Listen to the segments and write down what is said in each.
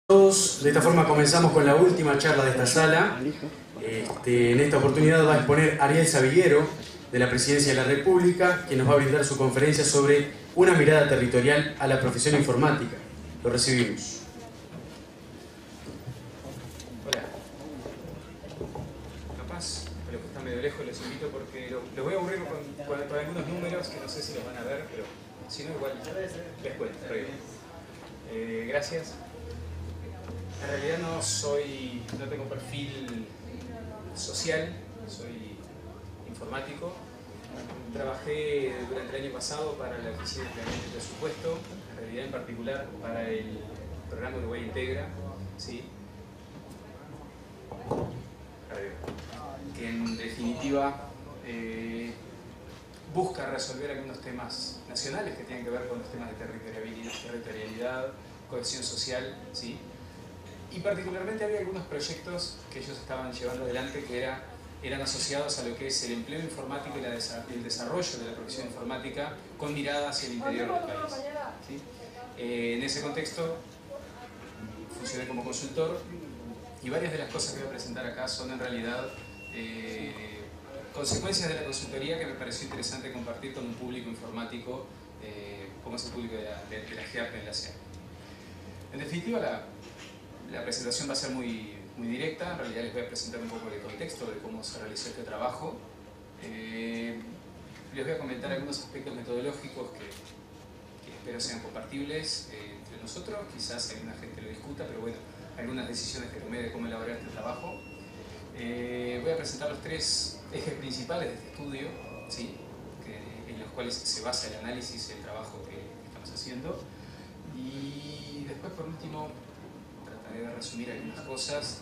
Todos, de esta forma comenzamos con la última charla de esta sala. En esta oportunidad va a exponer Ariel Saviguero, de la Presidencia de la República, quien nos va a brindar su conferencia sobre una mirada territorial a la profesión informática. Lo recibimos. Hola. Capaz, a los que están medio lejos les invito porque los voy a aburrir con algunos números que no sé si los van a ver, pero si no igual les cuento. Gracias. En realidad no tengo perfil social, soy informático. Trabajé durante el año pasado para la Oficina de Planeamiento y Presupuesto, en realidad en particular para el programa Uruguay Integra, ¿sí? Que en definitiva busca resolver algunos temas nacionales que tienen que ver con los temas de territorialidad, cohesión social, ¿sí? Y particularmente había algunos proyectos que ellos estaban llevando adelante que eran asociados a lo que es el empleo informático y el desarrollo de la profesión informática con mirada hacia el interior del país, ¿sí? En ese contexto funcioné como consultor y varias de las cosas que voy a presentar acá son en realidad consecuencias de la consultoría que me pareció interesante compartir con un público informático como es el público de la GEAP en la CEA. En definitiva, la presentación va a ser muy directa. En realidad les voy a presentar un poco de contexto de cómo se realizó este trabajo. Les voy a comentar algunos aspectos metodológicos que espero sean compartibles entre nosotros. Quizás alguna gente lo discuta, pero bueno, algunas decisiones que tomé de cómo elaborar este trabajo. Voy a presentar los tres ejes principales de este estudio, ¿sí? En los cuales se basa el análisis y el trabajo que estamos haciendo. Y después, por último, trataré de resumir algunas cosas,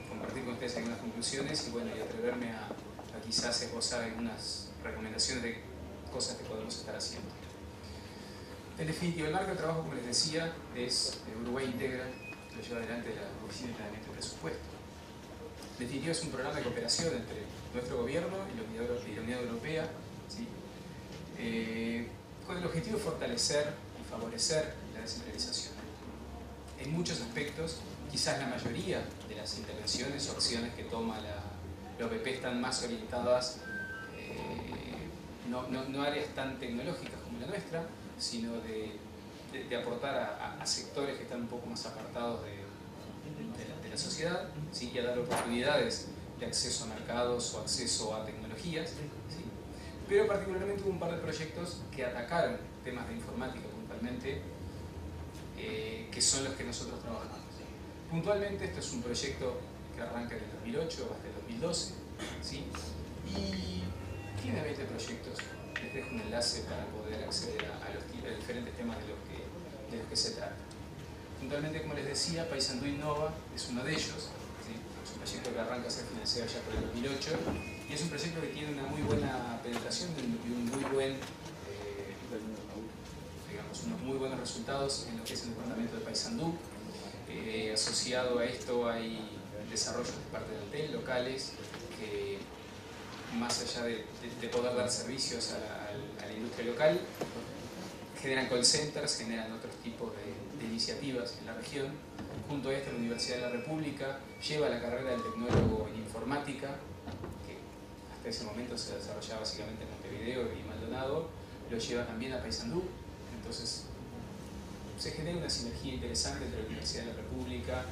compartir con ustedes algunas conclusiones y, bueno, y atreverme a quizás esbozar algunas recomendaciones de cosas que podemos estar haciendo. En definitiva, el marco de trabajo, como les decía, es Uruguay Integra, lo lleva adelante la Oficina de Planeamiento y Presupuesto. En definitiva, es un programa de cooperación entre nuestro gobierno y la Unión Europea, ¿sí? Con el objetivo de fortalecer y favorecer la descentralización. En muchos aspectos, quizás la mayoría de las intervenciones o acciones que toma la OPP están más orientadas no a áreas tan tecnológicas como la nuestra, sino de aportar a sectores que están un poco más apartados de la sociedad, ¿sí? Y a dar oportunidades de acceso a mercados o acceso a tecnologías, ¿sí? Pero particularmente hubo un par de proyectos que atacaron temas de informática puntualmente, que son los que nosotros trabajamos. Puntualmente, esto es un proyecto que arranca en el 2008 hasta el 2012, ¿sí? Y tiene 20 proyectos. Les dejo un enlace para poder acceder a los diferentes temas de los que se trata. Puntualmente, como les decía, Paysandú Innova es uno de ellos, ¿sí? Es un proyecto que arranca a ser financiado ya por el 2008 y es un proyecto que tiene una muy buena penetración y unos muy buenos resultados en lo que es el departamento de Paysandú. Asociado a esto hay desarrollos de parte del TEL locales que, más allá de poder dar servicios a la industria local, generan call centers, generan otros tipos de iniciativas en la región. Junto a esto, la Universidad de la República lleva la carrera del tecnólogo en informática, que hasta ese momento se desarrollaba básicamente en Montevideo y Maldonado, lo lleva también a Paysandú. Entonces, se genera una sinergia interesante entre la Universidad de la República,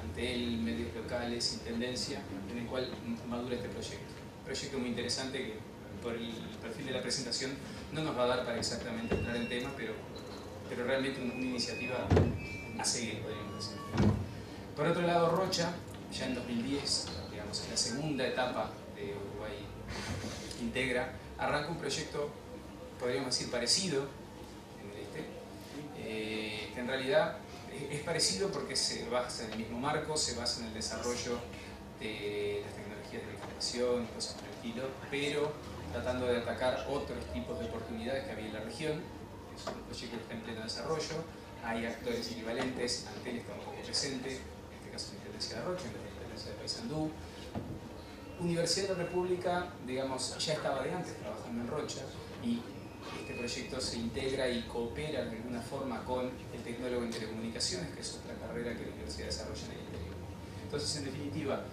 Antel, medios locales, intendencia, en el cual madura este proyecto. Un proyecto muy interesante que, por el perfil de la presentación, no nos va a dar para exactamente entrar en tema, pero realmente una iniciativa a seguir, podríamos decir. Por otro lado, Rocha, ya en 2010, digamos, en la segunda etapa de Uruguay Integra, arranca un proyecto, podríamos decir, parecido, que en realidad es parecido porque se basa en el mismo marco, se basa en el desarrollo de las tecnologías de la información y cosas por el estilo, pero tratando de atacar otros tipos de oportunidades que había en la región. Es un proyecto que está en pleno desarrollo, hay actores equivalentes, Antel está un poco presente, en este caso la Intendencia de Rocha, la Intendencia de Paysandú. Universidad de la República, digamos, ya estaba de antes trabajando en Rocha y este proyecto se integra y coopera de alguna forma con el tecnólogo en telecomunicaciones, que es otra carrera que la universidad desarrolla en el interior. Entonces, en definitiva,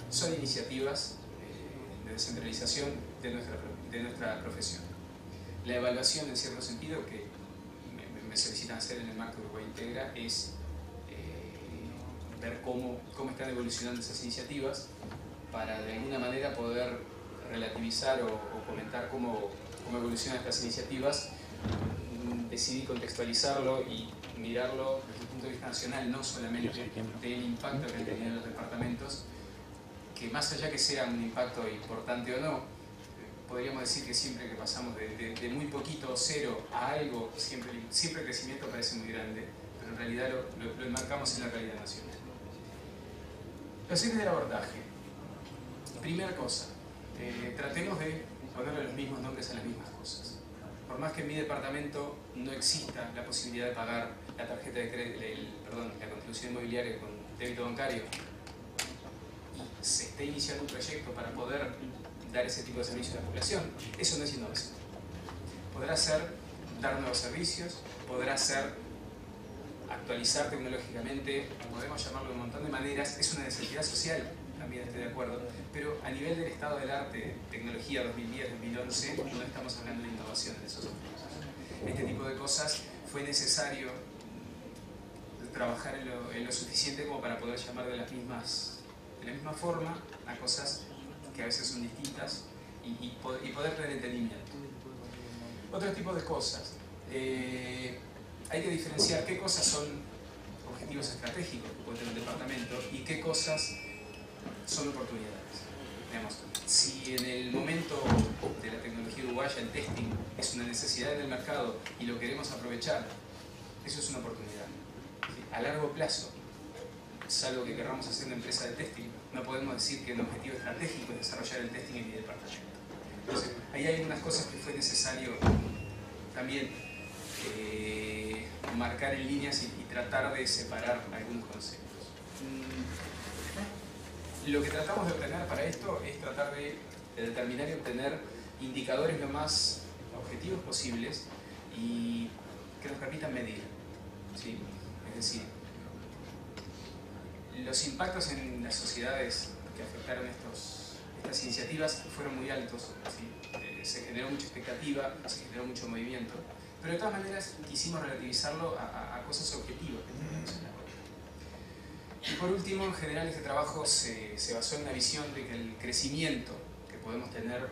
son iniciativas de descentralización de nuestra profesión. La evaluación, en cierto sentido, que me solicitan hacer en el marco de Uruguay Integra, es ver cómo están evolucionando esas iniciativas para de alguna manera poder relativizar o comentar cómo evolucionan estas iniciativas. Decidí contextualizarlo y mirarlo desde el punto de vista nacional, no solamente del impacto que han tenido en los departamentos, que más allá que sea un impacto importante o no, podríamos decir que siempre que pasamos de muy poquito, cero, a algo, siempre el crecimiento parece muy grande, pero en realidad lo enmarcamos en la realidad nacional. Los ejes del abordaje. Primera cosa, tratemos de ponerle los mismos nombres a las mismas cosas. Por más que en mi departamento no exista la posibilidad de pagar la tarjeta de crédito, la contribución inmobiliaria con débito bancario, y se esté iniciando un proyecto para poder dar ese tipo de servicio a la población, eso no es innovación. Podrá ser dar nuevos servicios, podrá ser actualizar tecnológicamente, podemos llamarlo de un montón de maneras, es una necesidad social, también estoy de acuerdo, pero a nivel del estado del arte, tecnología 2010-2011, no estamos hablando de innovación en esos aspectos. Este tipo de cosas fue necesario trabajar en lo suficiente como para poder llamar de la misma forma a cosas que a veces son distintas y poder tener entendimiento. Otro tipo de cosas. Hay que diferenciar qué cosas son objetivos estratégicos que puede tener el departamento y qué cosas son oportunidades. Digamos, si en el momento de la tecnología uruguaya el testing es una necesidad en el mercado y lo queremos aprovechar, eso es una oportunidad. ¿Sí? A largo plazo, salvo que queramos hacer una empresa de testing, no podemos decir que el objetivo estratégico es desarrollar el testing en mi departamento. Entonces, ahí hay unas cosas que fue necesario también marcar en líneas y tratar de separar algunos conceptos. Lo que tratamos de obtener para esto es tratar de determinar y obtener indicadores lo más objetivos posibles y que nos permitan medir. ¿Sí? Es decir, los impactos en las sociedades que afectaron estas iniciativas fueron muy altos. ¿Sí? Se generó mucha expectativa, se generó mucho movimiento, pero de todas maneras quisimos relativizarlo a cosas objetivas que tenemos en la cuenta. Y por último, en general este trabajo se basó en la visión de que el crecimiento que podemos tener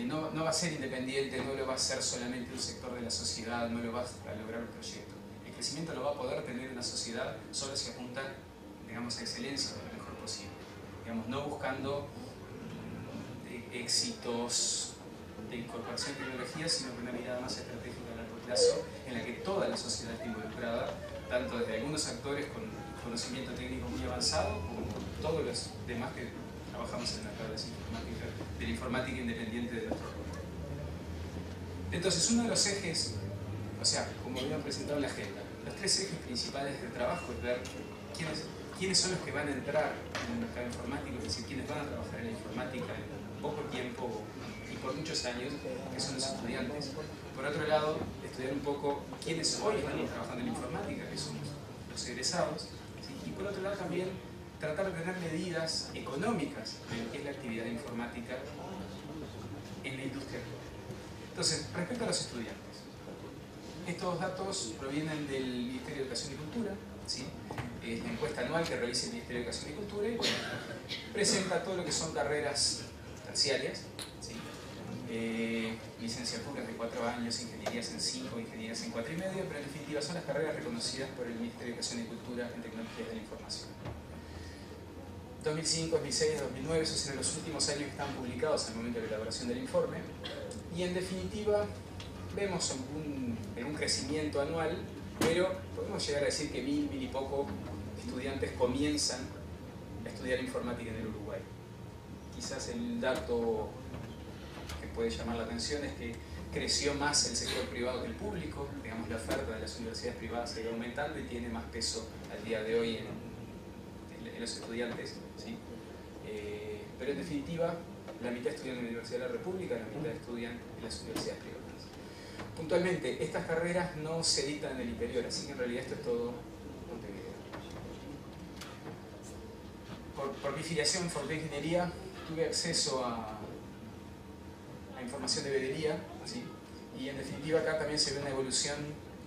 no va a ser independiente, no lo va a ser solamente un sector de la sociedad, no lo va a lograr un proyecto. El crecimiento lo va a poder tener una sociedad solo si apunta, digamos, a excelencia lo mejor posible. Digamos, no buscando éxitos de incorporación de tecnología, sino con una mirada más estratégica a largo plazo, en la que toda la sociedad esté involucrada, tanto desde algunos actores con conocimiento técnico muy avanzado, como todos los demás que trabajamos en el mercado de la informática independiente de nuestro rol. Entonces, uno de los ejes, o sea, como habían presentado en la agenda, los tres ejes principales del trabajo es ver quiénes son los que van a entrar en el mercado informático, es decir, quiénes van a trabajar en la informática en poco tiempo y por muchos años, que son los estudiantes. Por otro lado, estudiar un poco quiénes hoy están trabajando en la informática, que son los egresados. ¿Sí? Y por otro lado también tratar de tener medidas económicas de lo que es la actividad informática en la industria actual. Entonces, respecto a los estudiantes, estos datos provienen del Ministerio de Educación y Cultura, ¿sí? Es la encuesta anual que realiza el Ministerio de Educación y Cultura y bueno, presenta todo lo que son carreras terciarias, ¿sí? Licenciaturas de 4 años, ingenierías en 5, ingenierías en 4 y medio, pero en definitiva son las carreras reconocidas por el Ministerio de Educación y Cultura en Tecnologías de la Información. 2005, 2006, 2009, esos eran los últimos años que estaban publicados al momento de la elaboración del informe, y en definitiva vemos un crecimiento anual, pero podemos llegar a decir que 1000 y poco estudiantes comienzan a estudiar informática en el Uruguay. Quizás el dato que puede llamar la atención es que creció más el sector privado que el público, digamos la oferta de las universidades privadas se va aumentando y tiene más peso al día de hoy en los estudiantes, ¿sí? Pero en definitiva la mitad estudian en la Universidad de la República, la mitad estudian en las universidades privadas. Puntualmente, estas carreras no se dictan en el interior, así que en realidad esto es todo Montevideo. Por mi filiación en Facultad de Ingeniería tuve acceso a información de veeduría, ¿sí? Y en definitiva acá también se ve una evolución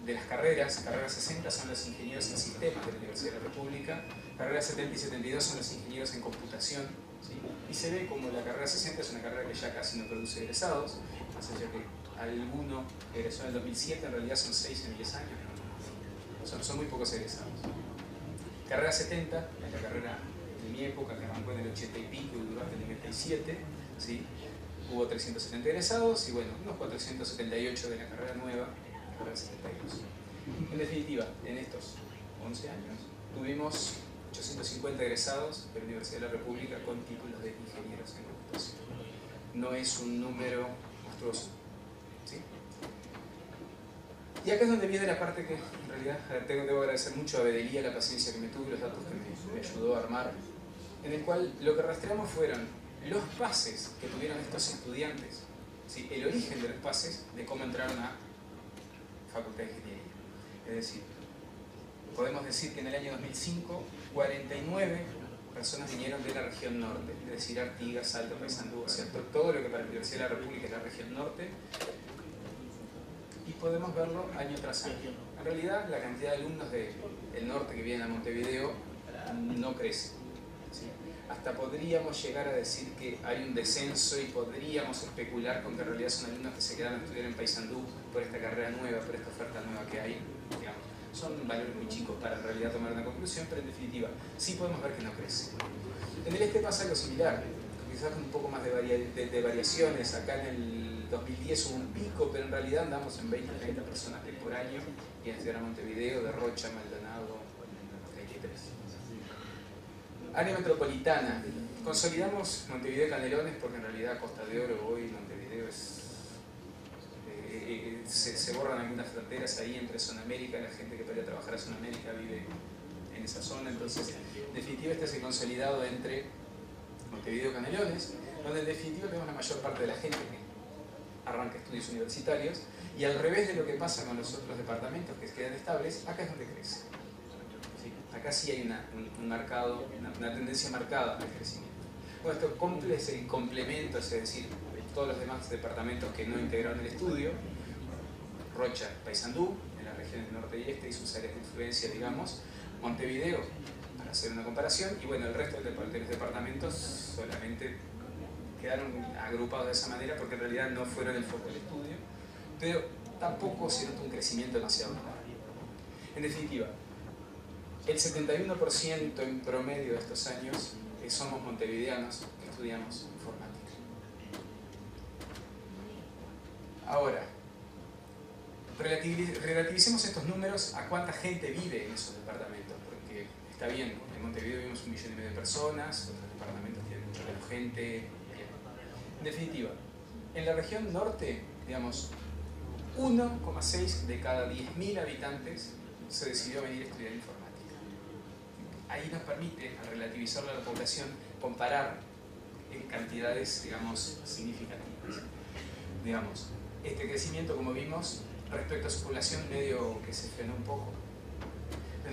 de las carreras. Carrera 60 son los ingenieros en sistemas de la Universidad de la República, carrera 70 y 72 son los ingenieros en computación, ¿sí? Y se ve como la carrera 60 es una carrera que ya casi no produce egresados, más allá que alguno egresó en el 2007, en realidad son 6 en 10 años, son muy pocos egresados. Carrera 70 es la carrera de mi época, que arrancó en el 80 y pico y duró hasta el 97, ¿sí? Hubo 370 egresados y bueno, unos 478 de la carrera nueva, carrera 72. En definitiva, en estos 11 años tuvimos 850 egresados de la Universidad de la República con títulos de ingenieros en computación. No es un número monstruoso, ¿sí? Y acá es donde viene la parte que en realidad debo agradecer mucho a Bedelía la paciencia que me tuvo y los datos que me ayudó a armar, en el cual lo que rastreamos fueron los pases que tuvieron estos estudiantes, ¿sí? El origen de los pases de cómo entraron a Facultad de Ingeniería. Es decir, podemos decir que en el año 2005, 49 personas vinieron de la región norte, es decir, Artigas, Salta, Paysandú, o sea, todo lo que para la Universidad de la República es la región norte, y podemos verlo año tras año. En realidad, la cantidad de alumnos del norte que vienen a Montevideo no crece, ¿sí? Hasta podríamos llegar a decir que hay un descenso y podríamos especular con que en realidad son alumnos que se quedan a estudiar en Paysandú por esta carrera nueva, por esta oferta nueva que hay, digamos. Son valores muy chicos para en realidad tomar una conclusión, pero en definitiva sí podemos ver que no crece. En el este pasa algo similar, quizás con un poco más de variaciones. Acá en el 2010 hubo un pico, pero en realidad andamos en 20 o 30 personas por año, y en Ciudad Montevideo, de Rocha, Maldonado, 33. Área metropolitana. Consolidamos Montevideo y Canelones porque en realidad Costa de Oro hoy Montevideo es... se borran algunas fronteras ahí entre Zona América, la gente que para ir a trabajar a Zona América vive en esa zona, entonces en definitiva este es el consolidado entre Montevideo y Canelones, donde en definitiva tenemos la mayor parte de la gente que arranca estudios universitarios, y al revés de lo que pasa con los otros departamentos que quedan estables, acá es donde crece. ¿Sí? Acá sí hay una tendencia marcada al crecimiento. Bueno, esto es el complemento, es decir, todos los demás departamentos que no integraron el estudio, Rocha, Paysandú, en las regiones norte y este y sus áreas de influencia, digamos, Montevideo, para hacer una comparación, y bueno, el resto de los departamentos solamente quedaron agrupados de esa manera porque en realidad no fueron el foco del estudio, pero tampoco se nota un crecimiento demasiado grande. En definitiva, el 71% en promedio de estos años somos montevideanos que estudiamos informática. Ahora, relativicemos estos números a cuánta gente vive en esos departamentos, porque está bien, en Montevideo vivimos 1,5 millones de personas, otros departamentos tienen mucha menos gente. En definitiva, en la región norte, digamos, 1,6 de cada 10.000 habitantes se decidió venir a estudiar informática. Ahí nos permite, al relativizarlo a la población, comparar en cantidades, digamos, significativas. Digamos, este crecimiento, como vimos, respecto a su población medio que se frenó un poco.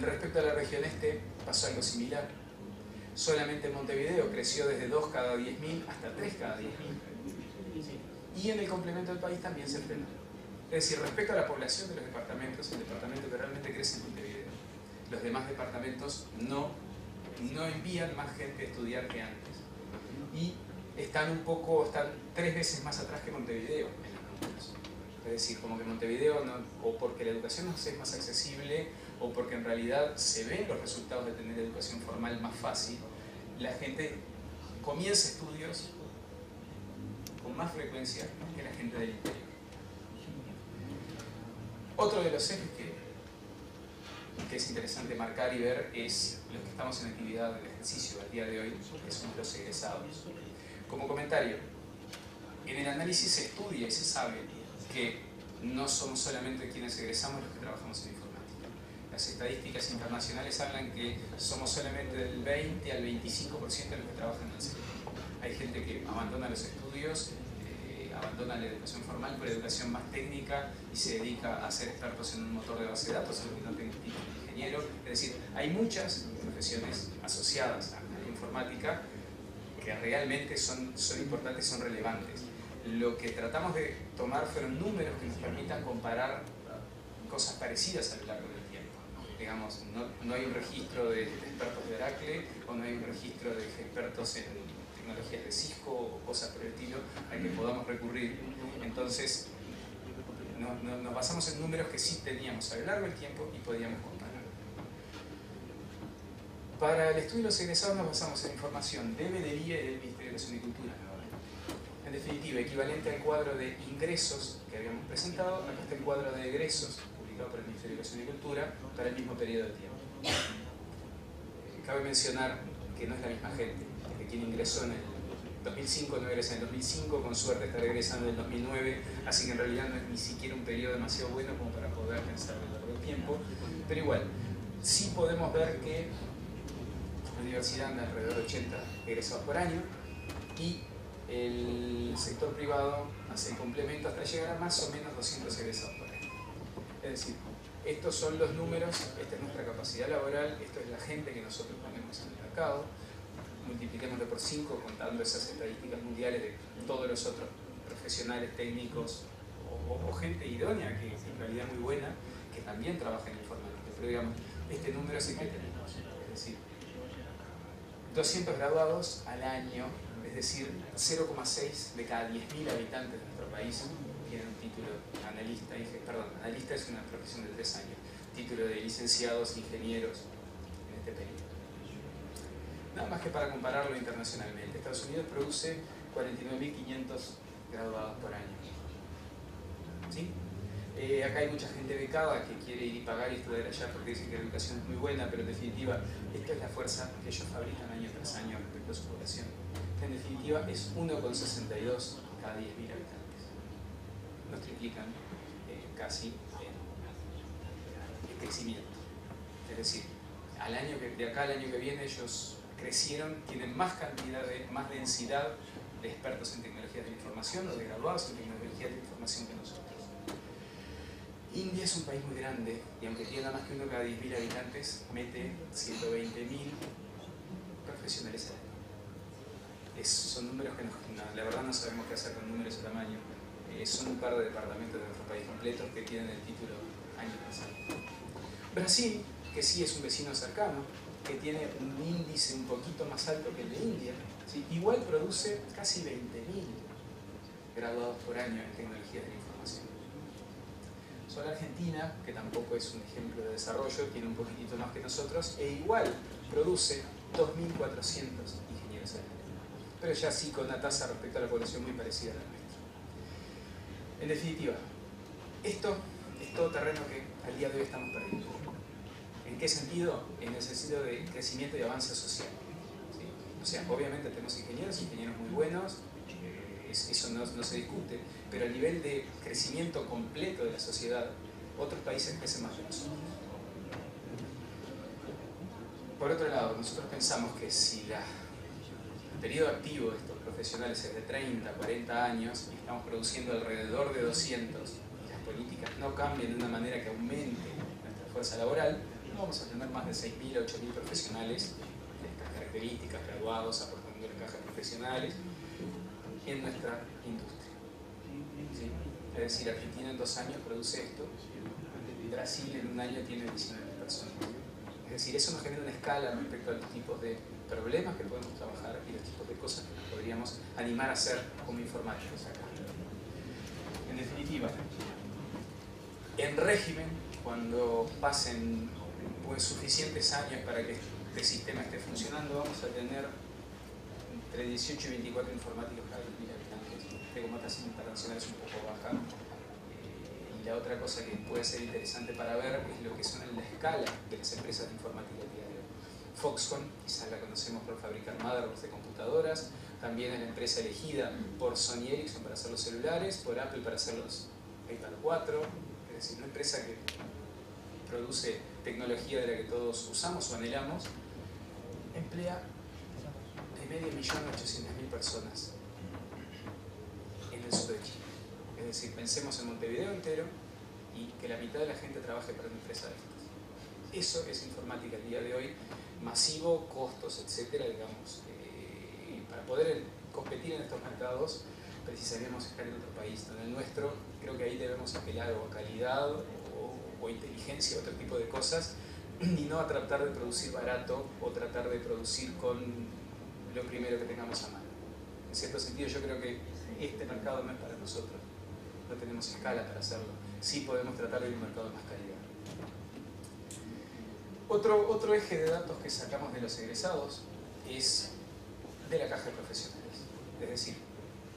Respecto a la región este pasó algo similar. Solamente Montevideo creció desde 2 cada 10.000 hasta 3 cada 10.000. Y en el complemento del país también se frenó. Es decir, respecto a la población de los departamentos, el departamento que realmente crece es Montevideo. Los demás departamentos no envían más gente a estudiar que antes. Y están 3 veces más atrás que Montevideo en los números. Es decir, como que Montevideo, o porque la educación no es más accesible, o porque en realidad se ven los resultados de tener educación formal más fácil, la gente comienza estudios con más frecuencia que la gente del interior. Otro de los ejes que es interesante marcar y ver es los que estamos en actividad del ejercicio al día de hoy, que son los egresados. Como comentario, en el análisis se estudia y se sabe que no somos solamente quienes egresamos los que trabajamos en informática. Las estadísticas internacionales hablan que somos solamente del 20 al 25% de los que trabajan en el sector. Hay gente que abandona los estudios abandonan la educación formal por educación más técnica y se dedica a ser expertos en un motor de base de datos, aunque no tenga título de ingeniero. Es decir, hay muchas profesiones asociadas a la informática que realmente son importantes, son relevantes. Lo que tratamos de tomar fueron números que nos permitan comparar cosas parecidas a lo largo del tiempo. Digamos, no hay un registro de expertos de Oracle o no hay un registro de expertos en tecnologías de Cisco o cosas por el estilo al que podamos recurrir. Entonces, nos basamos en números que sí teníamos a lo largo del tiempo y podíamos comparar. Para el estudio de los egresados nos basamos en información de Venería y del Ministerio de Educación y Cultura. En definitiva, equivalente al cuadro de ingresos que habíamos presentado, acá está el cuadro de egresos publicado por el Ministerio de Educación y Cultura para el mismo periodo de tiempo. Cabe mencionar que no es la misma gente, que quien ingresó en el 2005 no egresa en el 2005, con suerte estará egresando en el 2009, así que en realidad no es ni siquiera un periodo demasiado bueno como para poder pensar a lo largo del tiempo, pero igual, sí podemos ver que la universidad anda alrededor de 80 egresados por año y el sector privado hace el complemento hasta llegar a más o menos 200 egresados por año. Es decir, estos son los números, esta es nuestra capacidad laboral, esto es la gente que nosotros ponemos en el mercado, multipliquémoslo por 5 contando esas estadísticas mundiales de todos los otros profesionales técnicos o gente idónea, que en realidad es muy buena, que también trabaja en informática. Pero digamos, este número es el que tenemos, es decir, 200 graduados al año, es decir, 0,6 de cada 10.000 habitantes de nuestro país tienen un título analista, analista es una profesión de 3 años, título de licenciados, ingenieros en este periodo. Nada más que para compararlo internacionalmente, Estados Unidos produce 49.500 graduados por año. ¿Sí? Acá hay mucha gente becada que quiere ir y pagar y estudiar allá porque dicen que la educación es muy buena, pero en definitiva, esta es la fuerza que ellos fabrican año tras año respecto a su población. En definitiva, es 1,62 cada 10.000 habitantes. Nos triplican casi el crecimiento. Es decir, de acá al año que viene ellos crecieron, tienen más cantidad, más densidad de expertos en tecnologías de la información o de graduados en tecnologías de la información que nosotros. India es un país muy grande y aunque tiene nada más que 1 cada 10.000 habitantes, mete 120.000 profesionales al año. Son números que la verdad no sabemos qué hacer con números de tamaño. Son un par de departamentos de nuestro país completos que tienen el título año tras año. Brasil, que sí es un vecino cercano, que tiene un índice un poquito más alto que el de India, ¿sí? Igual produce casi 20.000 graduados por año en tecnologías de la información. Solo Argentina, que tampoco es un ejemplo de desarrollo, tiene un poquitito más que nosotros, e igual produce 2.400 ingenieros al año. Pero ya sí con una tasa respecto a la población muy parecida a la nuestra. En definitiva, esto es todo terreno que al día de hoy estamos perdiendo. ¿En qué sentido? En el sentido de crecimiento y avance social. ¿Sí? O sea, obviamente tenemos ingenieros muy buenos, eso no se discute, pero a nivel de crecimiento completo de la sociedad, otros países crecen más que nosotros. Por otro lado, nosotros pensamos que si el periodo activo de estos profesionales es de 30, 40 años y estamos produciendo alrededor de 200 y las políticas no cambian de una manera que aumente nuestra fuerza laboral, no vamos a tener más de 6.000 a 8.000 profesionales de estas características, graduados, aportando en cajas profesionales en nuestra industria. ¿Sí? Es decir, Argentina en 2 años produce esto, Brasil en 1 año tiene 19.000 personas. Es decir, eso nos genera una escala respecto a los tipos de problemas que podemos trabajar y los tipos de cosas que nos podríamos animar a hacer como informáticos acá. En definitiva, en régimen, cuando pasen suficientes años para que este sistema esté funcionando, vamos a tener entre 18 y 24 informáticos cada 10.000 habitantes, que como tasa internacional es un poco baja. Y la otra cosa que puede ser interesante para ver es lo que son en la escala de las empresas de informática del día de hoy. Foxconn, quizás la conocemos por fabricar motherboards de computadoras, también es la empresa elegida por Sony Ericsson para hacer los celulares, por Apple para hacer los iPad 4, es decir, una empresa que produce tecnología de la que todos usamos o anhelamos, emplea de 500.000 a 800.000 personas en en el sur de Chile. Es decir, pensemos en Montevideo entero y que la mitad de la gente trabaje para una empresa de estas. Eso es informática el día de hoy, masivo, costos, etcétera, digamos. Para poder competir en estos mercados precisaríamos estar en otro país. En el nuestro creo que ahí debemos apelar o a calidad o inteligencia, otro tipo de cosas, y no a tratar de producir barato o tratar de producir con lo primero que tengamos a mano. En cierto sentido yo creo que este mercado no es para nosotros, no tenemos escala para hacerlo. Sí podemos tratar de un mercado de más calidad. Otro eje de datos que sacamos de los egresados es de la caja de profesionales. Es decir,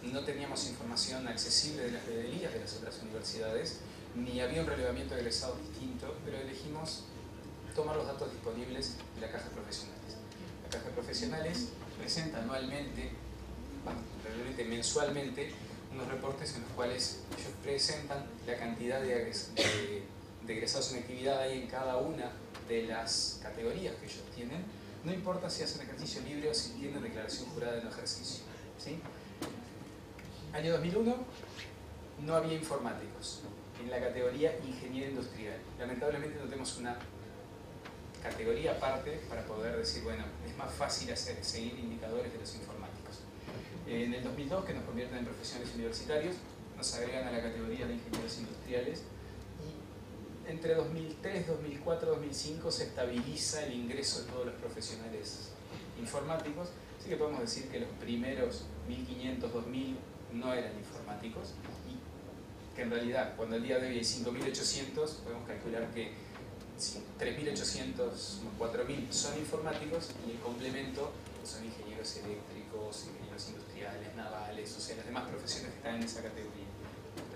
no teníamos información accesible de las librerías de las otras universidades, ni había un relevamiento de egresados distinto, pero elegimos tomar los datos disponibles de la caja de profesionales. La caja de profesionales presenta anualmente, realmente mensualmente, unos reportes en los cuales ellos presentan la cantidad de egresados en actividad hay en cada una de las categorías que ellos tienen, no importa si hacen ejercicio libre o si tienen declaración jurada de no ejercicio. ¿Sí? Año 2001, no había informáticos en la categoría ingeniero industrial. Lamentablemente no tenemos una categoría aparte para poder decir, bueno, es más fácil seguir indicadores de los informáticos. En el 2002, que nos convierten en profesionales universitarios, nos agregan a la categoría de ingenieros industriales y entre 2003, 2004, 2005 se estabiliza el ingreso de todos los profesionales informáticos, así que podemos decir que los primeros 1500, 2000 no eran informáticos y que en realidad cuando el día de hoy hay 5800 podemos calcular que 3800 o 4000 son informáticos y el complemento son ingenieros eléctricos, ingenieros industriales, navales, o sea, las demás profesiones que están en esa categoría.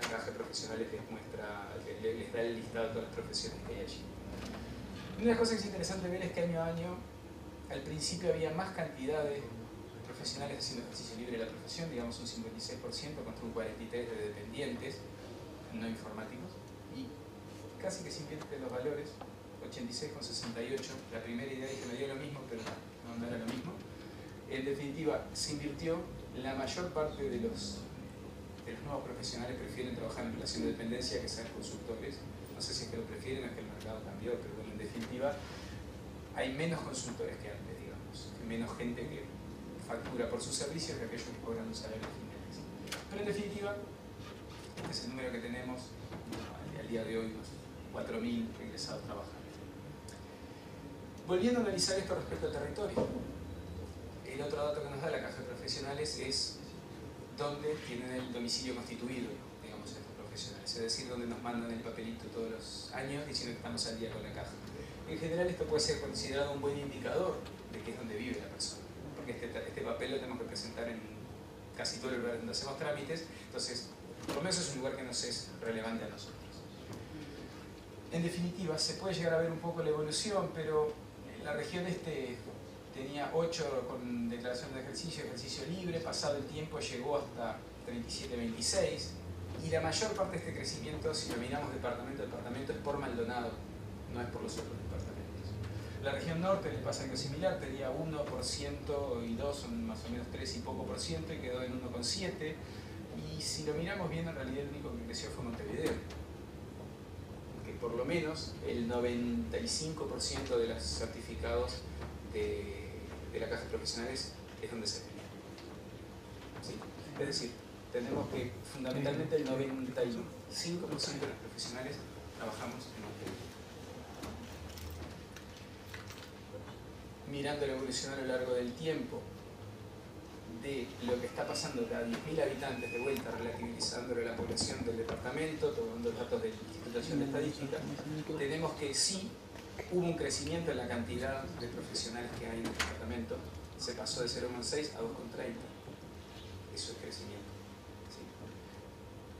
La caja de profesionales les muestra, les da el listado de todas las profesiones que hay allí. Una de las cosas que es interesante ver es que año a año, al principio había más cantidad de profesionales haciendo ejercicio libre de la profesión, digamos un 56% contra un 43% de dependientes no informáticos, y casi que se invierten los valores, 86,68, la primera idea dije me dio lo mismo, pero no era lo mismo. En definitiva, se invirtió, la mayor parte de los nuevos profesionales prefieren trabajar en relación de dependencia que ser consultores. No sé si es que lo prefieren o es que el mercado cambió, pero bueno, en definitiva hay menos consultores que antes, digamos, menos gente que factura por sus servicios que aquellos que cobran un salario finales. Pero en definitiva, este es el número que tenemos al día de hoy, unos 4000 egresados trabajando. Volviendo a analizar esto respecto al territorio, el otro dato que nos da la caja de profesionales es dónde tienen el domicilio constituido, digamos, estos profesionales, es decir, dónde nos mandan el papelito todos los años diciendo que estamos al día con la caja. En general esto puede ser considerado un buen indicador de que es donde vive la persona, porque este papel lo tenemos que presentar en casi todos los lugares donde hacemos trámites, entonces por lo menos es un lugar que nos es relevante a nosotros. En definitiva, se puede llegar a ver un poco la evolución, pero la región tenía 8 con declaración de ejercicio libre, pasado el tiempo llegó hasta 37, 26, y la mayor parte de este crecimiento, si lo miramos departamento a departamento, es por Maldonado, no es por los otros departamentos. La región norte le pasa algo similar, tenía 1% y 2 son más o menos 3 y poco por ciento, y quedó en 1,7, y si lo miramos bien, en realidad el único que creció fue Montevideo, que por lo menos el 95% de los certificados de la caja de profesionales es donde se ve. ¿Sí? Es decir, tenemos que fundamentalmente el 95% de los profesionales trabajamos en Montevideo. Mirando la evolución a lo largo del tiempo de lo que está pasando cada 10.000 habitantes de vuelta, relativizándolo a la población del departamento, tomando los datos del Instituto Nacional de Estadística, tenemos que sí hubo un crecimiento en la cantidad de profesionales que hay en el departamento. Se pasó de 0,6 a 2,30. Eso es crecimiento. ¿Sí?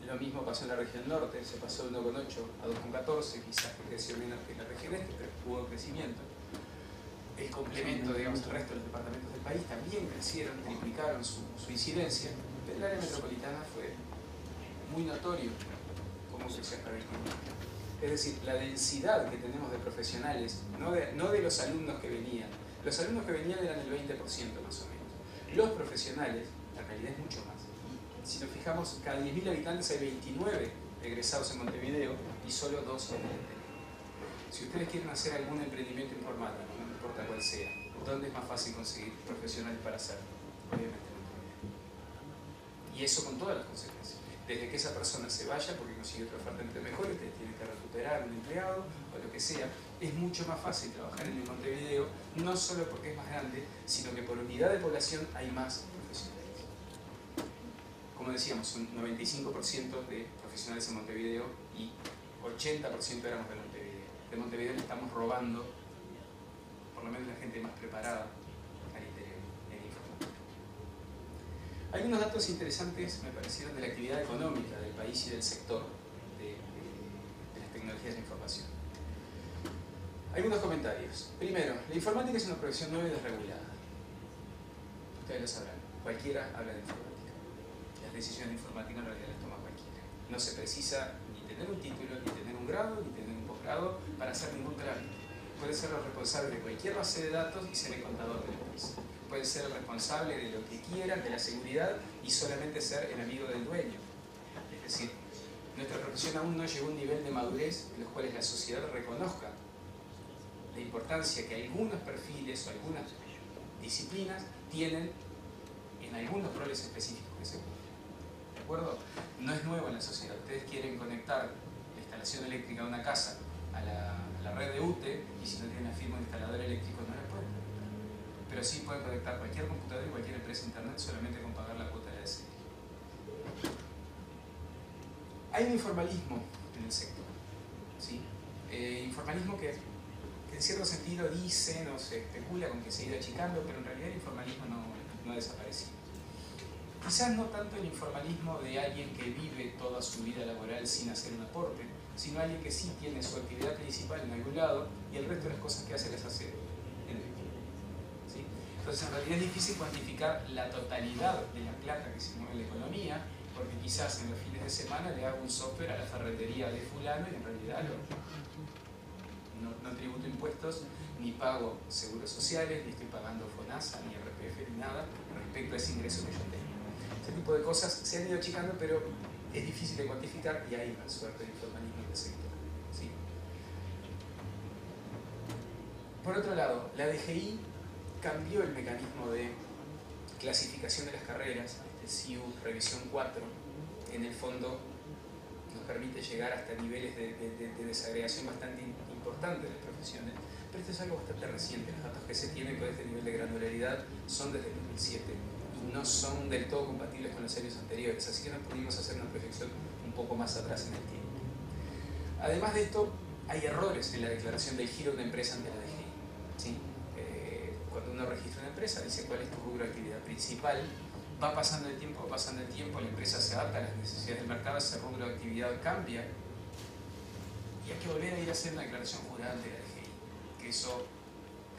Lo mismo pasó en la región norte, se pasó de 1,8 a 2,14, quizás que creció menos que en la región este, pero hubo crecimiento. El complemento, digamos, el resto de los departamentos del país también crecieron, triplicaron su incidencia, pero el área metropolitana fue muy notorio cómo creció esta región. Es decir, la densidad que tenemos de profesionales, no de los alumnos que venían. Los alumnos que venían eran el 20% más o menos. Los profesionales, en realidad es mucho más. Si nos fijamos, cada 10.000 habitantes hay 29 egresados en Montevideo y solo 2 en el interior. Si ustedes quieren hacer algún emprendimiento informático, no importa cuál sea, ¿dónde es más fácil conseguir profesionales para hacerlo? Obviamente en Montevideo. Y eso con todas las consecuencias. Desde que esa persona se vaya porque consiguió otra oferta entre mejor, ustedes tienen que recuperar un empleado o lo que sea, es mucho más fácil trabajar en el Montevideo, no solo porque es más grande, sino que por unidad de población hay más profesionales. Como decíamos, un 95% de profesionales en Montevideo y 80% éramos de Montevideo. De Montevideo le estamos robando, por lo menos la gente más preparada, al interior, en informática. Hay unos datos interesantes, me parecieron, de la actividad económica del país y del sector de las tecnologías de información. Algunos comentarios. Primero, la informática es una profesión nueva y desregulada. Ustedes lo sabrán, cualquiera habla de informática. Las decisiones de informática en realidad las toma cualquiera. No se precisa ni tener un título, ni tener un grado, ni tener un posgrado para hacer ningún trámite. Puede ser el responsable de cualquier base de datos y ser el contador de la empresa. Puede ser el responsable de lo que quieran, de la seguridad, y solamente ser el amigo del dueño. Es decir, nuestra profesión aún no llegó a un nivel de madurez en los cuales la sociedad reconozca la importancia que algunos perfiles o algunas disciplinas tienen en algunos roles específicos que se cumplen. ¿De acuerdo? No es nuevo en la sociedad. Ustedes quieren conectar la instalación eléctrica de una casa a la red de UTE y si no tienen la firma de instalador eléctrico no la pueden. Pero sí pueden conectar cualquier computador y cualquier empresa de internet solamente con pagar la cuota de ADSL. Hay un informalismo en el sector, ¿sí? Informalismo que en cierto sentido dicen o se especula con que se ha ido achicando, pero en realidad el informalismo no ha desaparecido. Quizás no tanto el informalismo de alguien que vive toda su vida laboral sin hacer un aporte, sino alguien que sí tiene su actividad principal en algún lado y el resto de las cosas que hace las hace en el equipo. ¿Sí? Entonces en realidad es difícil cuantificar la totalidad de la plata que se mueve en la economía, porque quizás en los fines de semana le hago un software a la ferretería de fulano y en realidad no tributo impuestos, ni pago seguros sociales, ni estoy pagando FONASA, ni RPF, ni nada respecto a ese ingreso que yo tengo. Ese tipo de cosas se han ido achicando, pero es difícil de cuantificar y hay una suerte de informalismo en el sector. ¿Sí? Por otro lado, la DGI cambió el mecanismo de clasificación de las carreras, el CIU Revisión 4, en el fondo nos permite llegar hasta niveles de desagregación bastante importantes de las profesiones, pero esto es algo bastante reciente. Los datos que se tienen con este nivel de granularidad son desde el 2007 y no son del todo compatibles con los años anteriores, así que no pudimos hacer una proyección un poco más atrás en el tiempo. Además de esto, hay errores en la declaración del giro de una empresa ante la DGI. ¿Sí? Cuando uno registra una empresa, dice cuál es tu rubro de actividad principal. Va pasando el tiempo, la empresa se adapta a las necesidades del mercado, ese rubro de actividad cambia y hay que volver a ir a hacer una declaración jurada ante la DGI, que eso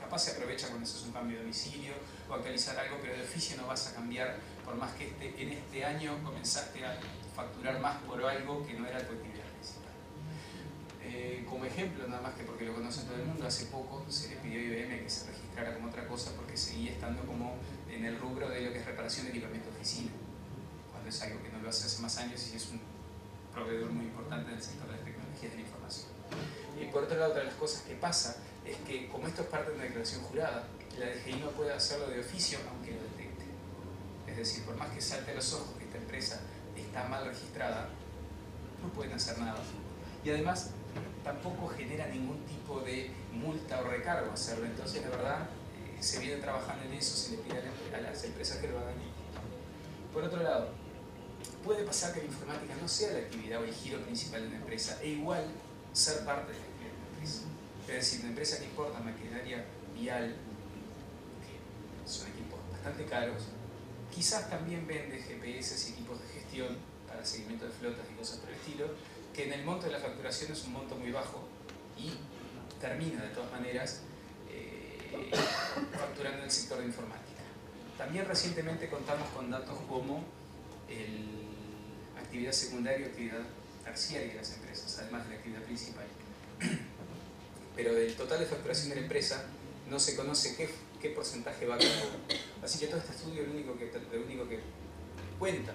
capaz se aprovecha cuando haces un cambio de domicilio o actualizar algo, pero de oficio no vas a cambiar por más que en este año comenzaste a facturar más por algo que no era tu actividad principal. Como ejemplo, nada más que porque lo conoce todo el mundo, hace poco se le pidió a IBM que se registrara como otra cosa porque seguía estando como en el rubro de lo que es reparación de equipamiento de oficina, cuando es algo que no lo hace más años y es un proveedor muy importante del sector de las tecnologías de la información. Y por otro lado, otra de las cosas que pasa es que como esto es parte de una declaración jurada, la DGI no puede hacerlo de oficio aunque lo detecte. Es decir, por más que salte a los ojos que esta empresa está mal registrada, no pueden hacer nada. Y además, tampoco genera ningún tipo de multa o recargo hacerlo. Entonces, la verdad, se viene trabajando en eso, se le pide a las empresas que lo hagan. Por otro lado, puede pasar que la informática no sea la actividad o el giro principal de una empresa, e igual ser parte de la actividad de una empresa. Es decir, una empresa que importa maquinaria vial, que son equipos bastante caros, quizás también vende GPS y equipos de gestión para seguimiento de flotas y cosas por el estilo, que en el monto de la facturación es un monto muy bajo y termina de todas maneras facturando en el sector de informática. También recientemente contamos con datos como la actividad secundaria y actividad terciaria de las empresas, además de la actividad principal. Pero del total de facturación de la empresa no se conoce qué porcentaje va a cada uno. Así que todo este estudio lo único que cuenta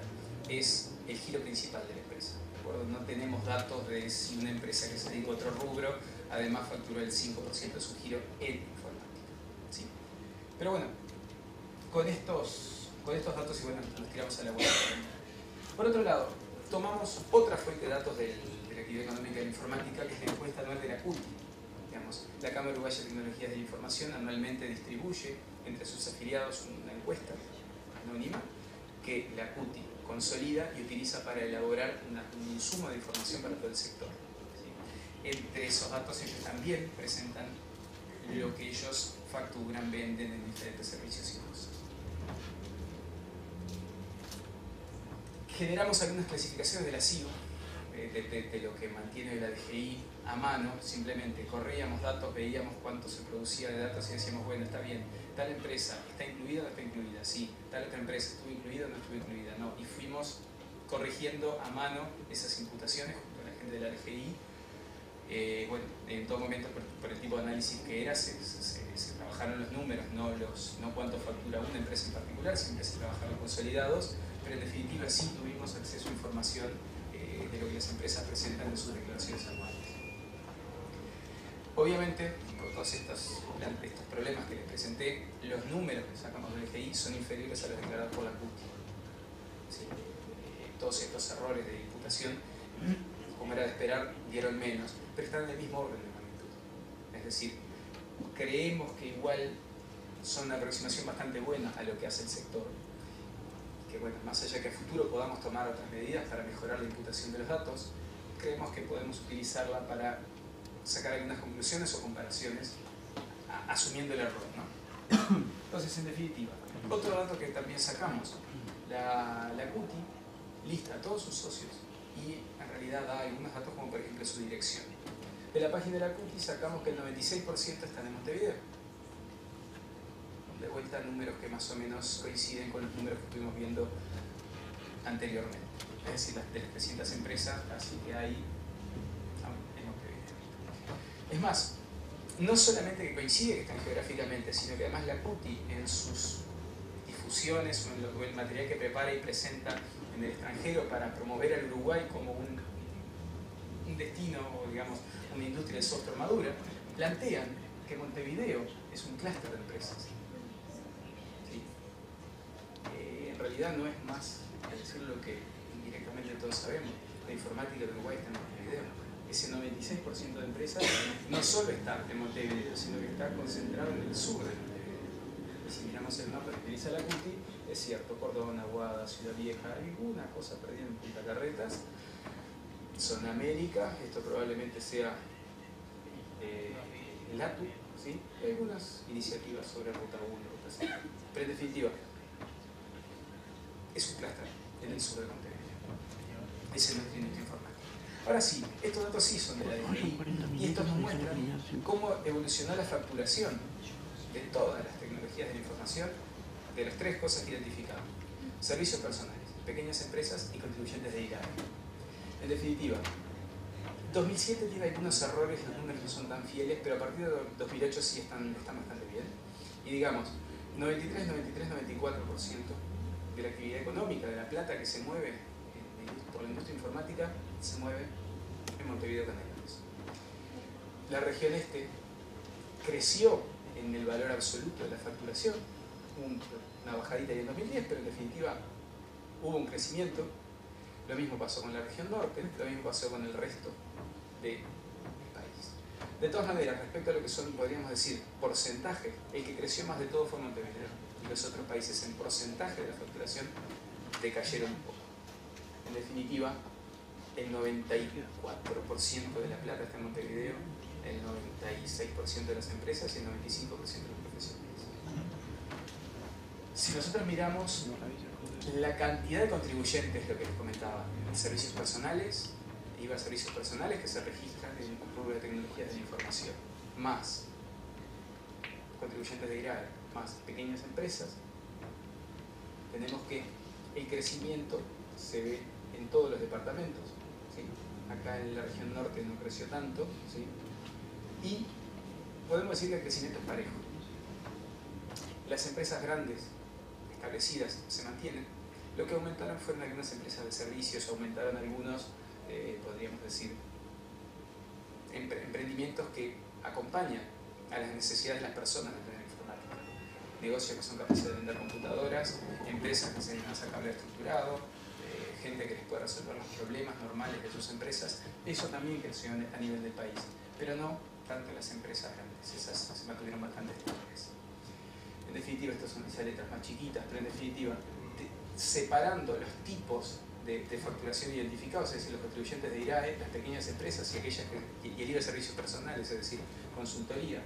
es el giro principal de la empresa. ¿De acuerdo? No tenemos datos de si una empresa que se dedica a otro rubro además facturó el 5% de su giro en informática. ¿Sí? Pero bueno, con estos datos igual nos tiramos a la vuelta. Por otro lado, tomamos otra fuente de datos de la actividad económica de la informática, que es la encuesta anual de la CUTI. Digamos, la Cámara Uruguaya de Tecnologías de la Información anualmente distribuye entre sus afiliados una encuesta anónima que la CUTI consolida y utiliza para elaborar un insumo de información para todo el sector. ¿Sí? Entre esos datos ellos también presentan lo que ellos facturan, venden en diferentes servicios y cosas. Generamos algunas clasificaciones de la CIO, de lo que mantiene la DGI a mano. Simplemente corríamos datos, veíamos cuánto se producía de datos y decíamos, bueno, está bien, tal empresa está incluida o no está incluida, sí, tal otra empresa estuvo incluida o no estuvo incluida, no. Y fuimos corrigiendo a mano esas imputaciones junto a la gente de la DGI. Bueno, en todo momento, por el tipo de análisis que era, se trabajaron los números, no cuánto factura una empresa en particular, siempre se trabajaron consolidados, pero en definitiva sí tuvimos acceso a información de lo que las empresas presentan en sus declaraciones anuales. Obviamente, por todos estos problemas que les presenté, los números que sacamos del DGI son inferiores a los declarados por la CUTI. ¿Sí? Todos estos errores de imputación, como era de esperar, dieron menos, pero están en el mismo orden de magnitud. Es decir, creemos que igual son una aproximación bastante buena a lo que hace el sector. Que bueno, más allá que a futuro podamos tomar otras medidas para mejorar la imputación de los datos, creemos que podemos utilizarla para sacar algunas conclusiones o comparaciones asumiendo el error, ¿no? Entonces, en definitiva, otro dato que también sacamos, la CUTI lista a todos sus socios y en realidad da algunos datos como por ejemplo su dirección. De la página de la CUTI sacamos que el 96% están en Montevideo. De vuelta números que más o menos coinciden con los números que estuvimos viendo anteriormente. Es decir, de las 300 empresas, así que hay en Montevideo. Es más, no solamente que coincide que están geográficamente, sino que además la CUTI en sus difusiones o en el material que prepara y presenta en el extranjero para promover al Uruguay como un destino o digamos una industria de software madura, plantean que Montevideo es un clúster de empresas. En realidad no es más, es decir, lo que indirectamente todos sabemos, la informática de Uruguay está en Montevideo. Ese 96% de empresas no solo está en Montevideo, sino que está concentrado en el sur de Montevideo. Y si miramos el mapa que utiliza la CUTI, es cierto, Córdoba, Aguada, Ciudad Vieja, alguna cosa perdida en Punta Carretas, Zona América, esto probablemente sea LATU, ¿sí? Hay algunas iniciativas sobre Ruta 1, Ruta 5, pero en definitiva, es un clúster en el sur de Montevideo. Ese es nuestro industria informática. Ahora sí, estos datos sí son de la DGI y estos nos muestran cómo evolucionó la facturación de todas las tecnologías de la información de las tres cosas que identificamos: servicios personales, pequeñas empresas y contribuyentes de IRAE. En definitiva, 2007 tiene algunos errores, los números no son tan fieles, pero a partir de 2008 sí están bastante bien. Y digamos, 93, 94% de la actividad económica, de la plata que se mueve por la industria informática, se mueve en Montevideo Canelones. La región este creció en el valor absoluto de la facturación, una bajadita ahí en 2010, pero en definitiva hubo un crecimiento. Lo mismo pasó con la región norte, lo mismo pasó con el resto del país. De todas maneras, respecto a lo que son, podríamos decir, porcentajes, el que creció más de todo fue Montevideo. Y los otros países en porcentaje de la facturación decayeron un poco. En definitiva, el 94% de la plata está en Montevideo, el 96% de las empresas y el 95% de los profesionales. Si nosotros miramos la cantidad de contribuyentes, lo que les comentaba, servicios personales, IVA a servicios personales que se registran en el rubro de tecnologías de la información, más contribuyentes de IRAE, más pequeñas empresas, tenemos que el crecimiento se ve en todos los departamentos, ¿sí? Acá en la región norte no creció tanto, ¿sí? Y podemos decir que el crecimiento es parejo. Las empresas grandes establecidas se mantienen, Lo que aumentaron fueron algunas empresas de servicios, aumentaron algunos, podríamos decir, emprendimientos que acompañan a las necesidades de las personas de tener informática. Negocios que son capaces de vender computadoras, empresas que se dedican a sacar cable estructurado, gente que les puede resolver los problemas normales de sus empresas. Eso también creció a nivel del país, pero no tanto las empresas grandes, esas se mantuvieron bastante estables. En definitiva, estas son esas letras más chiquitas, pero en definitiva, separando los tipos de facturación identificados, es decir, los contribuyentes de IRAE, las pequeñas empresas y aquellas y el IVA de servicios personales, es decir, consultoría,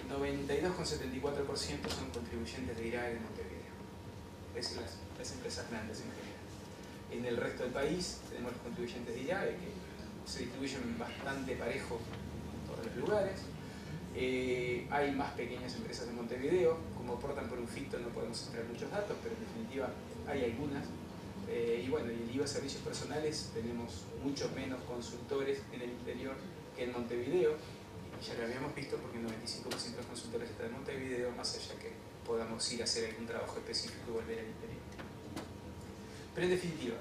92,74% son contribuyentes de IRAE de Montevideo, es decir, las empresas grandes en general. En el resto del país tenemos los contribuyentes de IRAE que se distribuyen bastante parejo en todos los lugares. Hay más pequeñas empresas en Montevideo, como aportan por un ficto no podemos entrar muchos datos, pero en definitiva hay algunas. Y bueno, y el IVA de servicios personales tenemos mucho menos consultores en el interior que en Montevideo. Ya lo habíamos visto porque el 95% de los consultores están en Montevideo, más allá que podamos ir a hacer algún trabajo específico y volver al interior. Pero en definitiva,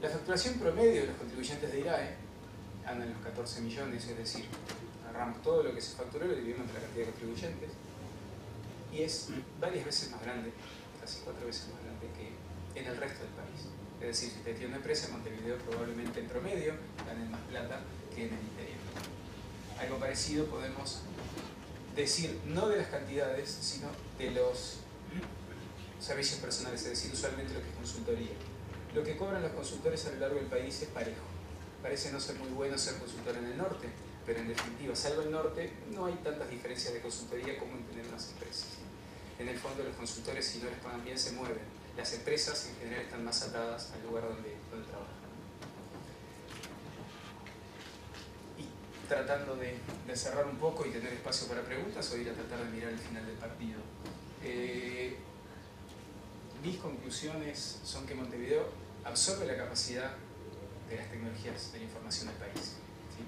la facturación promedio de los contribuyentes de IRAE anda en los 14 millones, es decir, agarramos todo lo que se facturó y lo dividimos entre la cantidad de contribuyentes, y es varias veces más grande, casi 4 veces más grande que en el resto del país. Es decir, si usted tiene una empresa en Montevideo, probablemente en promedio ganen más plata que en el interior. Algo parecido podemos decir, no de las cantidades, sino de los servicios personales, es decir, usualmente lo que es consultoría. Lo que cobran los consultores a lo largo del país es parejo. Parece no ser muy bueno ser consultor en el norte, pero en definitiva, salvo el norte, no hay tantas diferencias de consultoría como en tener unas empresas. En el fondo, los consultores, si no les pagan bien, se mueven. Las empresas, en general, están más atadas al lugar donde trabajan. Y tratando de cerrar un poco y tener espacio para preguntas, o ir a tratar de mirar el final del partido. Mis conclusiones son que Montevideo absorbe la capacidad de las tecnologías de la información del país. ¿Sí?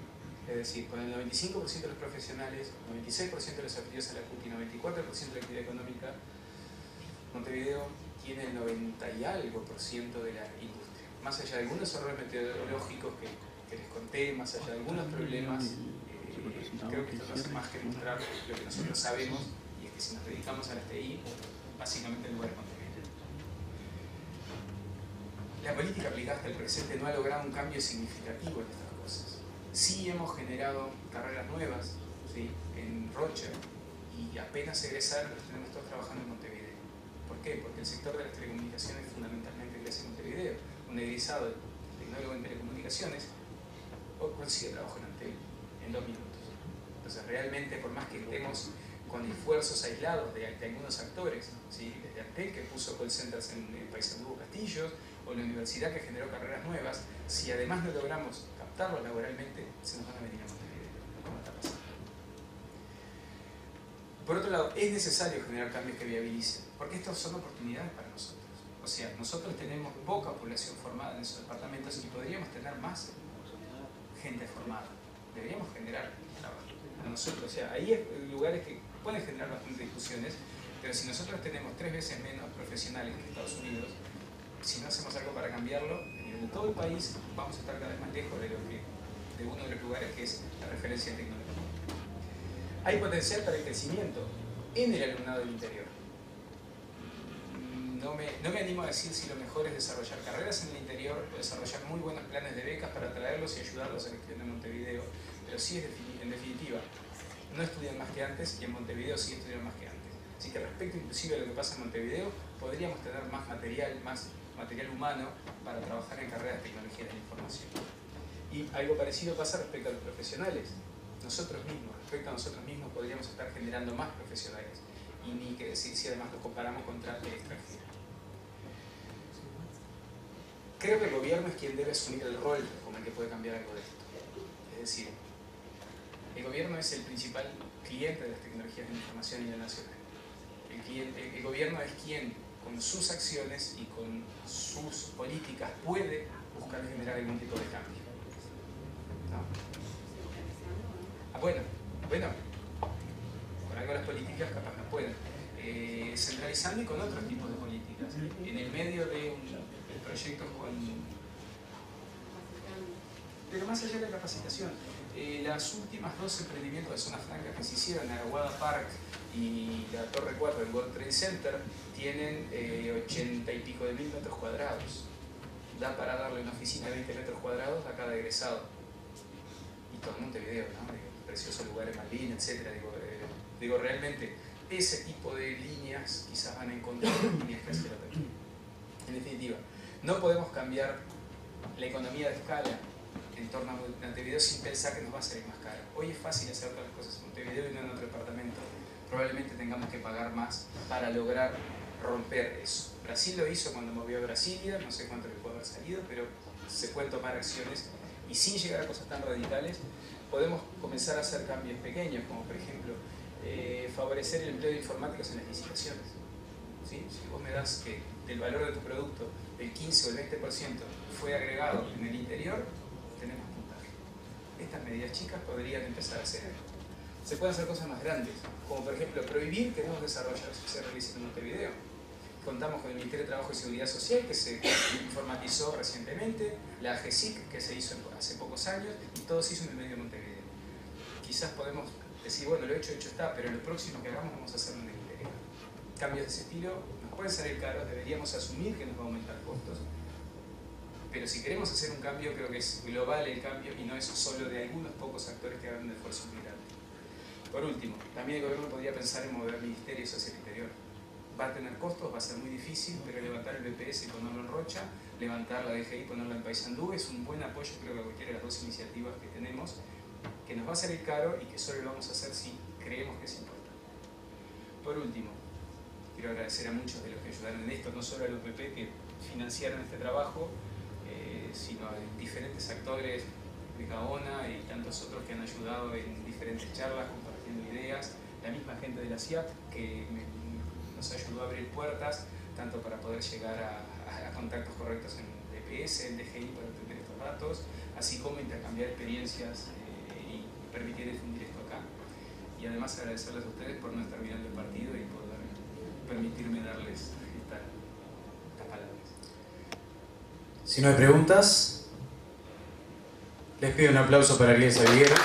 Es decir, con el 95% de los profesionales, 96% de los afiliados a la CUT y 94% de la actividad económica, Montevideo tiene el 90 y algo por ciento de la industria. Más allá de algunos errores metodológicos que les conté, más allá de algunos problemas, creo que esto no hace más que mostrar lo que nosotros sabemos, y es que si nos dedicamos a las TI, básicamente el lugar es Montevideo. La política aplicada hasta el presente no ha logrado un cambio significativo en estas cosas. Sí hemos generado carreras nuevas, ¿sí?, en Rocha, y apenas egresaron los tenemos todos trabajando en Montevideo. ¿Por qué? Porque el sector de las telecomunicaciones fundamentalmente crece en Montevideo. Un egresado tecnólogo en telecomunicaciones consigue trabajo en Antel en 2 minutos. Entonces realmente, por más que estemos con esfuerzos aislados de algunos actores, ¿sí?, desde Antel, que puso call centers en Paysandú, Castillos, o la universidad que generó carreras nuevas, si además no logramos captarlos laboralmente, se nos van a venir a Montevideo, como está pasando. Por otro lado, es necesario generar cambios que viabilicen, porque estas son oportunidades para nosotros. O sea, nosotros tenemos poca población formada en esos departamentos y podríamos tener más gente formada. Deberíamos generar trabajo. Nosotros, o sea, hay lugares que pueden generar bastantes discusiones, pero si nosotros tenemos 3 veces menos profesionales que Estados Unidos, si no hacemos algo para cambiarlo, a nivel de todo el país vamos a estar cada vez más lejos de uno de los lugares que es la referencia en tecnología. Hay potencial para el crecimiento en el alumnado del interior. No me animo a decir si lo mejor es desarrollar carreras en el interior o desarrollar muy buenos planes de becas para atraerlos y ayudarlos a que estén en Montevideo, pero sí es en definitiva, no estudian más que antes y en Montevideo sí estudian más que antes. Así que respecto inclusive a lo que pasa en Montevideo, podríamos tener más material humano para trabajar en carreras de tecnología de la información. Y algo parecido pasa respecto a los profesionales. Respecto a nosotros mismos podríamos estar generando más profesionales. Y ni que decir si además lo comparamos contra el extranjero. Creo que el gobierno es quien debe asumir el rol como el que puede cambiar algo de esto. Es decir, el gobierno es el principal cliente de las tecnologías de la información a nivel nacional. El gobierno es quien, con sus acciones y con sus políticas, puede buscar generar algún tipo de cambio. ¿No? Bueno, con algo las políticas capaz no pueden. Centralizando y con otros tipos de políticas. distintas. En el medio de proyectos pero más allá de la capacitación, las últimas 2 emprendimientos de zona franca que se hicieron, Aguada Park y la Torre 4 del World Trade Center, tienen 80 y pico de mil metros cuadrados. Da para darle una oficina de 20 metros cuadrados a cada egresado. Y todo en Montevideo, ¿no? Preciosos lugares, Malvin, etc. Digo, realmente, ese tipo de líneas quizás van a encontrar líneas que hacer aquí. En definitiva, no podemos cambiar la economía de escala en torno a Montevideo sin pensar que nos va a salir más caro. Hoy es fácil hacer otras cosas en Montevideo y no en otro departamento. Probablemente tengamos que pagar más para lograr romper eso. Brasil lo hizo cuando movió a Brasilia, no sé cuánto le puede haber salido, pero se pueden tomar acciones y sin llegar a cosas tan radicales podemos comenzar a hacer cambios pequeños, como por ejemplo favorecer el empleo de informáticos en las licitaciones. ¿Sí? Si vos me das que del valor de tu producto el 15 o el 20% fue agregado en el interior, tenemos puntaje. Estas medidas chicas podrían empezar a hacer. Se pueden hacer cosas más grandes, como por ejemplo prohibir que nuevos desarrollos se realicen en Montevideo. Contamos con el Ministerio de Trabajo y Seguridad Social, que se informatizó recientemente, la AGESIC, que se hizo hace pocos años, y todo se hizo en el medio de Montevideo. Quizás podemos decir, bueno, lo hecho está, pero lo próximo que hagamos vamos a hacerlo en el interior. Cambios de ese estilo nos pueden salir caros, deberíamos asumir que nos va a aumentar costos, pero si queremos hacer un cambio, creo que es global el cambio y no es solo de algunos pocos actores que hagan un esfuerzo muy grande. Por último, también el gobierno podría pensar en mover ministerios hacia el interior. Va a tener costos, va a ser muy difícil, pero levantar el BPS y ponerlo en Rocha, levantar la DGI y ponerla en Paysandú es un buen apoyo, creo que a cualquiera de las 2 iniciativas que tenemos, que nos va a salir caro y que solo lo vamos a hacer si creemos que es importante. Por último, quiero agradecer a muchos de los que ayudaron en esto, no solo al UPP que financiaron este trabajo, sino a diferentes actores de Gaona y tantos otros que han ayudado en diferentes charlas, compartiendo ideas, la misma gente de la CIAP que nos ayudó a abrir puertas, tanto para poder llegar a contactos correctos en DPS, en DGI para obtener estos datos, así como intercambiar experiencias y permitir difundir esto acá. Y además agradecerles a ustedes por no estar mirando el partido y poder permitirme darles estas palabras. Si no hay preguntas, les pido un aplauso para Ariel Saviguero.